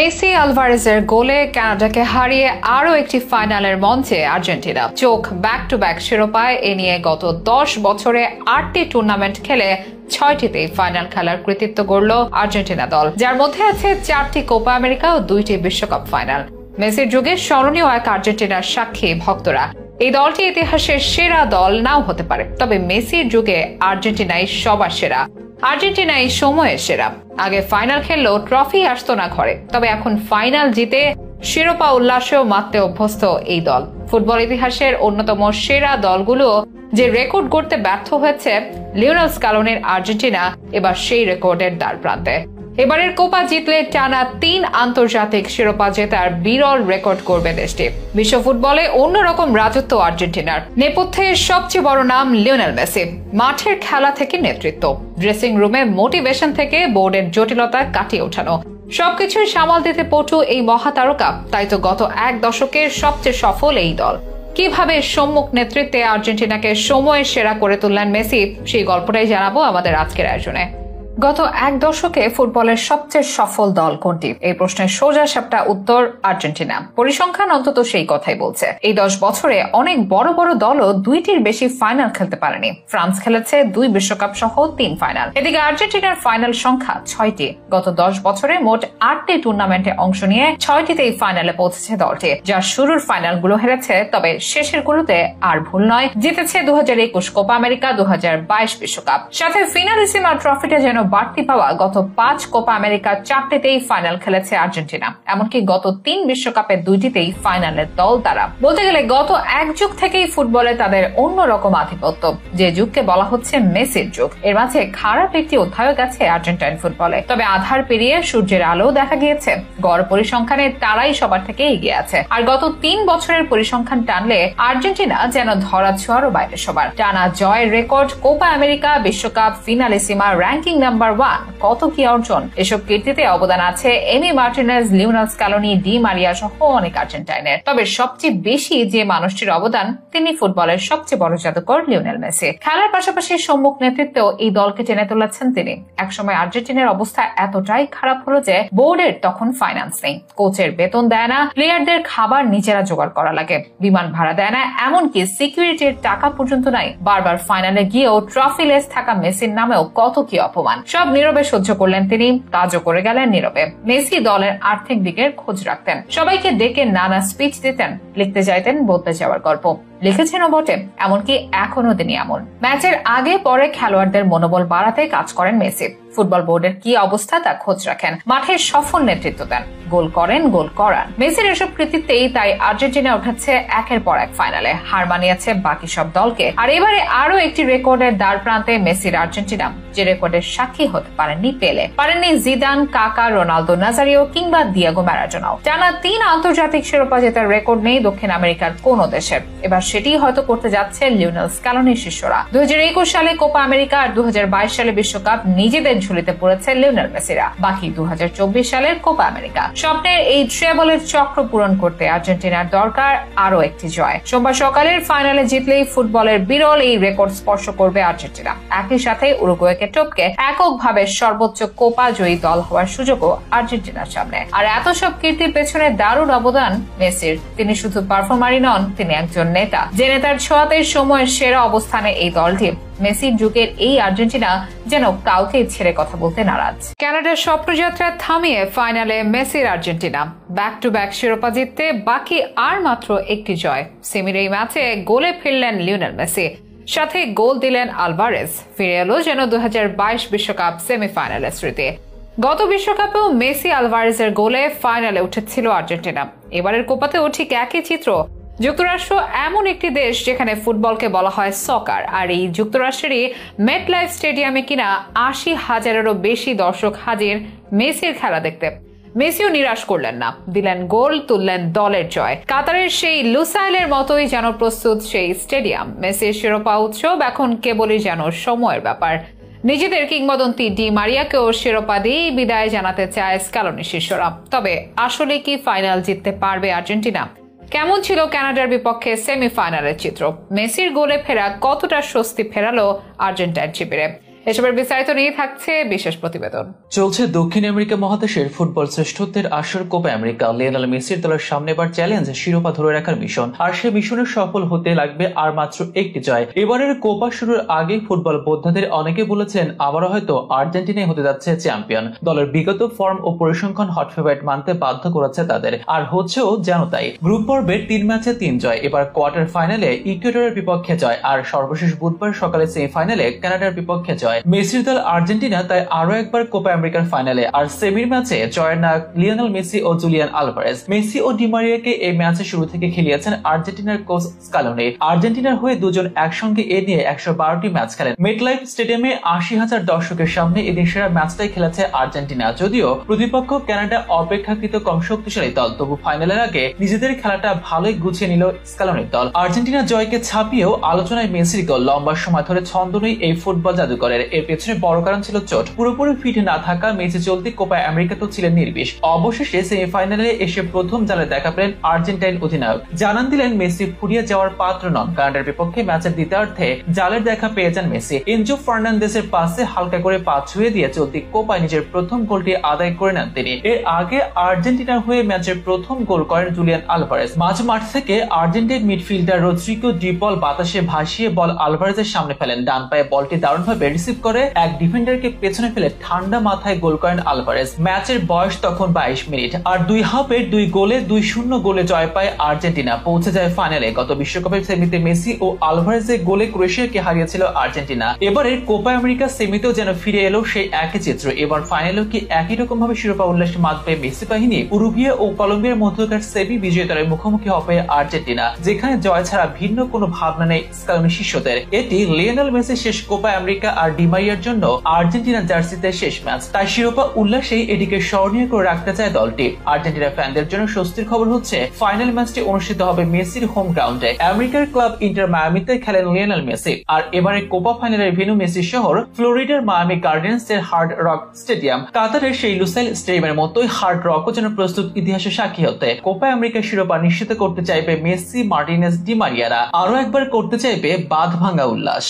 Messi আলভারেজের গোলে কানাডাকে হারিয়ে আরও একটি ফাইনালের মঞ্চে আর্জেন্টিনা। চোখ ব্যাক টু ব্যাক শিরোপায় এ নিয়ে গত 10 বছরে 8টি টুর্নামেন্ট খেলে 6টিতেই ফাইনাল খেলার কৃতিত্ব গড়ল আর্জেন্টিনা দল, যার মধ্যে আছে 4টি কোপা আমেরিকা ও 2টি বিশ্বকাপ ফাইনাল। মেসির যুগে স্মরণীয় এক আর্জেন্টিনার সাক্ষী ভক্তরা। এই দলটি ইতিহাসের সেরা দল নাও হতে পারে, তবে মেসির যুগে আর্জেন্টিনাই সবার সেরা। আর্জেন্টিনাই সময়ের সেরা। আগে ফাইনাল খেললেও ট্রফি আসতো না ঘরে, তবে এখন ফাইনাল জিতে শিরোপা উল্লাসেও মারতে অভ্যস্ত এই দল। ফুটবল ইতিহাসের অন্যতম সেরা দলগুলো যে রেকর্ড গড়তে ব্যর্থ হয়েছে, লিওনেল স্ক্যালোনির আর্জেন্টিনা এবার সেই রেকর্ডের দ্বার প্রান্তে। এবারের কোপা জিতলে টানা 3 আন্তর্জাতিক শিরোপা জেতার বিরল রেকর্ড করবে দেশটি। বিশ্ব ফুটবলে অন্যরকম রাজত্ব আর্জেন্টিনার। নেপথ্যে সবচেয়ে বড় নাম লিওনেল মেসি। মাঠের খেলা থেকে নেতৃত্ব, ড্রেসিং রুমে মোটিভেশন থেকে বোর্ডের জটিলতা কাটিয়ে ওঠানো, সবকিছুই সামাল দিতে পটু এই মহাতারকা। তাই তো গত 1 দশকের সবচেয়ে সফল এই দল। কিভাবে সম্মুখ নেতৃত্বে আর্জেন্টিনাকে সময়ের সেরা করে তুললেন মেসি, সেই গল্পটাই জানাবো আমাদের আজকের আয়োজনে। গত 1 দশকে ফুটবলের সবচেয়ে সফল দল কোনটি? এই প্রশ্নের সোজা সাপটা উত্তর আর্জেন্টিনা। পরিসংখ্যান অন্তত সেই কথাই বলছে। এই 10 বছরে অনেক বড় বড় দলও 2টির বেশি ফাইনাল খেলতে পারেনি। ফ্রান্স খেলেছে 2 বিশ্বকাপ সহ 3 ফাইনাল। এদিকে আর্জেন্টিনার ফাইনাল সংখ্যা 6টি। গত 10 বছরে মোট 8টি টুর্নামেন্টে অংশ নিয়ে 6টিতেই ফাইনালে পৌঁছেছে দলটি, যার শুরুর ফাইনালগুলো হেরেছে, তবে শেষের গুলোতে আর ভুল নয়, জিতেছে 2021 কোপা আমেরিকা, 2022 বিশ্বকাপ। সাথে ফিনালিসিমা ট্রফিটা যেন বাড়তি পাওয়া। গত 5 কোপা আমেরিকা 4টিতেই ফাইনাল খেলেছে আর্জেন্টিনা, এমনকি গত 3 বিশ্বকাপে 2টিতেই ফাইনালের দল তারা। বলতে গেলে গত 1 যুগ থেকেই ফুটবলে তাদের অন্যরকম আধিপত্য, যে যুগকে বলা হচ্ছে মেসির যুগ। এর মাঝে খারাপ একটি অধ্যায় গেছে আর্জেন্টাইন ফুটবলে, তবে আধার পেরিয়ে সূর্যের আলো দেখা গিয়েছে। গড় পরিসংখ্যানে তারাই সবার থেকে এগিয়ে আছে। আর গত 3 বছরের পরিসংখ্যান টানলে আর্জেন্টিনা যেন ধরা ছোঁয়ারও বাইরে সবার। টানা জয়ের রেকর্ড, কোপা আমেরিকা, বিশ্বকাপ, ফিনালিসিমা, র্যাঙ্কিং নাম্বার 1, কত কি অর্জন। এসব কীর্তিতে অবদান আছে Emi Martinez, Lionel Scaloni, Di Maria সহ অনেক আর্জেন্টাইনের। তবে সবচেয়ে বেশি যে মানুষটির অবদান, তিনি ফুটবলের সবচেয়ে বড় জাদুকর লিওনেল মেসি। খেলার পাশাপাশি সম্মুখ নেতৃত্বেও এই দলকে টেনে তুলেছেন তিনি। একসময় আর্জেন্টিনার অবস্থা এতটাই খারাপ হলো যে বোর্ডের তখন ফাইন্যান্স নেই, কোচের বেতন দেয় না, প্লেয়ারদের খাবার নিজেরা জোগাড় করা লাগে, বিমান ভাড়া দেয় না, এমনকি সিকিউরিটির টাকা পর্যন্ত নাই। বারবার ফাইনালে গিয়েও ট্রফিলেস থাকা মেসির নামেও কত কি অপমান। সব নীরবে সহ্য করলেন তিনি, কাজও করে গেলেন নীরবে। মেসি দলের আর্থিক দিকের খোঁজ রাখতেন, সবাইকে ডেকে নানা স্পিচ দিতেন, লিখতে চাইতেন বলতে যাওয়ার গল্প, লিখেছেনও বটে, এমনকি এখনো তিনি এমন। ম্যাচের আগে পরে খেলোয়াড়দের মনোবল বাড়াতে কাজ করেন মেসি। ফুটবল বোর্ডের কি অবস্থা তা খোঁজ রাখেন, মাঠের সফল নেতৃত্ব দেন, গোল করেন, গোল করান। মেসির এসব কৃতিত্বেই তাই আর্জেন্টিনা উঠেছে একের পর এক ফাইনালে, হার মানিয়েছে বাকি সব দলকে। আর এবারে আরো একটি রেকর্ডের দ্বার প্রান্তে মেসির আর্জেন্টিনা, যে রেকর্ডের সাক্ষী হতে পারেননি পেলে, পারেননি জিদান, কাকা, রোনালদো নাজারিও কিংবা দিয়েগো ম্যারাডোনাও। টানা 3 আন্তর্জাতিক শিরোপা জেতার রেকর্ড নেই দক্ষিণ আমেরিকার কোন দেশের। এবার সেটি হয়তো করতে যাচ্ছে লিওনেল স্ক্যালোনির শিষ্যরা। 2021 সালে কোপা আমেরিকা আর 2022 সালে বিশ্বকাপ নিজেদের ঝুলিতে পড়েছে লিওনেল মেসিরা। বাকি 2024 সালের কোপা আমেরিকা। স্বপ্নের এই ট্রেবলের চক্র পূরণ করতে আর্জেন্টিনার দরকার আরো একটি জয়। সোমবার সকালের ফাইনালে জিতলেই ফুটবলের বিরল এই রেকর্ড স্পর্শ করবে আর্জেন্টিনা। একই সাথে উরুগুয়েকে টপকে এককভাবে সর্বোচ্চ কোপা জয়ী দল হওয়ার সুযোগও আর্জেন্টিনার সামনে। আর এত সব কীর্তির পেছনে দারুণ অবদান মেসির। তিনি শুধু পারফর্মারই নন, তিনি একজন নেতা, যে নেতার ছোঁয়াতে সময়ের সেরা অবস্থানে এই দলটি। মেসির যুগের এই আর্জেন্টিনা যেন কাউকে ছেড়ে কথা বলতে নারাজ। কানাডার স্বপ্নযাত্রা থামিয়ে ফাইনালে মেসির আর্জেন্টিনা। ব্যাক টু ব্যাক শিরোপা জিততে বাকি আর মাত্র একটি জয়। সেমির এই ম্যাচে গোলে ফিরলেন লিওনেল মেসি, সাথে গোল দিলেন আলভারেজ। ফিরে এলো যেন 2022 বিশ্বকাপ সেমিফাইনালের স্মৃতি। গত বিশ্বকাপেও মেসি আলভারেজের গোলে ফাইনালে উঠেছিল আর্জেন্টিনা। এবারের কোপাতেও ঠিক একই চিত্র। যুক্তরাষ্ট্র এমন একটি দেশ যেখানে ফুটবলকে বলা হয় সকার, আর এই যুক্তরাষ্ট্রেরই মেটলাইফ স্টেডিয়ামে কিনা 80,000-এরও বেশি দর্শক হাজির মেসির খেলা দেখতে। মেসিও নিরাশ করলেন না, দিলেন গোল, তুললেন দলের জয়। কাতারের সেই লুসাইলের মতোই যেন প্রস্তুত সেই স্টেডিয়াম। মেসির শিরোপা উৎসব এখন কেবলই যেন সময়ের ব্যাপার। নিজেদের কিংবদন্তি ডি মারিয়াকেও শিরোপা দিয়ে বিদায় জানাতে চায় স্ক্যালোনি শিষ্যরা। তবে আসলে কি ফাইনাল জিততে পারবে আর্জেন্টিনা? কেমন ছিল কানাডার বিপক্ষে সেমিফাইনালের চিত্র? মেসির গোলে ফেরা কতটা স্বস্তি ফেরালো আর্জেন্টাইন শিবিরে? এসবের বিস্তারিত নিয়ে থাকছে বিশেষ প্রতিবেদন। চলছে দক্ষিণ আমেরিকা মহাদেশের ফুটবল শ্রেষ্ঠত্বের আসর কোপা আমেরিকা। লিওনেল মেসির দলের সামনে এবার চ্যালেঞ্জ শিরোপা ধরে রাখার মিশন, আর সে মিশনের সফল হতে লাগবে আর মাত্র একটি জয়। এবারের কোপা শুরুর আগে ফুটবল বোদ্ধাদের অনেকে বলেছেন আবারও হয়তো আর্জেন্টিনাই হতে যাচ্ছে চ্যাম্পিয়ন। দলের বিগত ফর্ম ও পরিসংখ্যান হট ফেভারিট মানতে বাধ্য করেছে তাদের, আর হচ্ছেও যেন তাই। গ্রুপ পর্বের 3 ম্যাচে 3 জয়, এবার কোয়ার্টার ফাইনালে ইকুয়েডরের বিপক্ষে জয়, আর সর্বশেষ বুধবার সকালে সেমিফাইনালে কানাডার বিপক্ষে জয়। মেসির দল আর্জেন্টিনা তাই আরো একবার কোপা আমেরিকার ফাইনালে, আর সেমির ম্যাচে জয়ের নায়ক লিওনেল মেসি ও জুলিয়ান আলভারেজ। মেসি ও ডিমারিয়াকে এই ম্যাচে শুরু থেকে খেলিয়েছেন আর্জেন্টিনার কোচ স্কালোনি। আর্জেন্টিনার হয়ে দুজন একসঙ্গে এ নিয়ে 112টি ম্যাচ খেলেন। মেটলাইফ স্টেডিয়ামে 80,000 দর্শকের সামনে এদিন সেরা ম্যাচটাই খেলেছে আর্জেন্টিনা। যদিও প্রতিপক্ষ কানাডা অপেক্ষাকৃত কম শক্তিশালী দল, তবু ফাইনালের আগে নিজেদের খেলাটা ভালোই গুছিয়ে নিল স্কালোনির দল। আর্জেন্টিনা জয়কে ছাপিয়েও আলোচনায় মেসির গোল। লম্বা সময় ধরে ছন্দ নেই এই ফুটবল জাদুকরের। এর পেছনে বড় কারণ ছিল চোট। পুরোপুরি ফিট না থাকা মেসি চলতি কোপা আমেরিকাতেও ছিলেন নির্বিষ। অবশেষে সেমিফাইনালে এসে প্রথম জালে দেখা পেলেন আর্জেন্টাইন অধিনায়ক। জানান দিলেন মেসি ফুরিয়ে যাওয়ার পাত্র নন। কানাডার বিপক্ষে ম্যাচের দ্বিতীয়ার্ধে জালের দেখা পেয়ে যান মেসি। এনজো ফার্নান্দেসের পাসে হালকা করে পা ছুঁয়ে দিয়ে চলতি কোপায় নিজের প্রথম গোলটি আদায় করে নেন তিনি। এর আগে আর্জেন্টিনার হয়ে ম্যাচের প্রথম গোল করেন জুলিয়ান আলভারেজ। মাঝ মাঠ থেকে আর্জেন্টাইন মিডফিল্ডার রদ্রিগো ডি পল বাতাসে ভাসিয়ে বল আলভারেজের সামনে ফেলেন। ডান পায়ে বলটি দারুণভাবে রিসিভ করে এক ডিফেন্ডারকে পেছনে ফেলে ঠান্ডা মাথায় গোল করেন আলভারেজ। ম্যাচের বয়স তখন 22 মিনিট, আর 2 হাফের 2 গোলে 2-0 গোলে জয় পায় আর্জেন্টিনা, পৌঁছে যায় ফাইনালে। গত বিশ্বকাপের সেমিতে মেসি ও আলভারেজের গোলে ক্রোয়েশিয়াকে হারিয়েছিল আর্জেন্টিনা। এবারের কোপা আমেরিকা সেমিতেও যেন ফিরে এলো সেই একই চিত্র। এবার ফাইনালেও কি একই রকম ভাবে শিরোপা উল্লাসে মাতবে মেসি বাহিনী? উরুগুয়ে ও কলম্বিয়ার মধ্যকার সেমি বিজয়ীদের মুখোমুখি হবে আর্জেন্টিনা, যেখানে জয় ছাড়া ভিন্ন কোনো ভাবনা নেই স্কালোনি শিষ্যদের। এটি লিওনেল মেসির শেষ কোপা আমেরিকা আর ডিমারিয়ার জন্য আর্জেন্টিনা জার্সিতে শেষ ম্যাচ। তাই শিরোপা উল্লাসেই এটিকে স্মরণীয় করে রাখতে চায় দলটি। আর্জেন্টিনা ফ্যানদের জন্য স্বস্তির খবর হচ্ছে ফাইনাল ম্যাচটি অনুষ্ঠিত হবে মেসির হোম গ্রাউন্ডে। আমেরিকার ক্লাব ইন্টার মায়ামিতে খেলেন লিওনেল মেসি। আর এবারে কোপা ফাইনালের ভেন্যু মেসির শহর ফ্লোরিডার মায়ামি গার্ডেন্স এর হার্ড রক স্টেডিয়াম। কাতারের সেই লুসাইল স্টেডিয়ামের মতোই হার্ড রকও যেন প্রস্তুত ইতিহাসের সাক্ষী হতে। কোপা আমেরিকার শিরোপা নিশ্চিত করতে চাইবে মেসি, মার্টিনেজ, ডি মারিয়ারা। আরো একবার করতে চাইবে বাঁধ ভাঙা উল্লাস।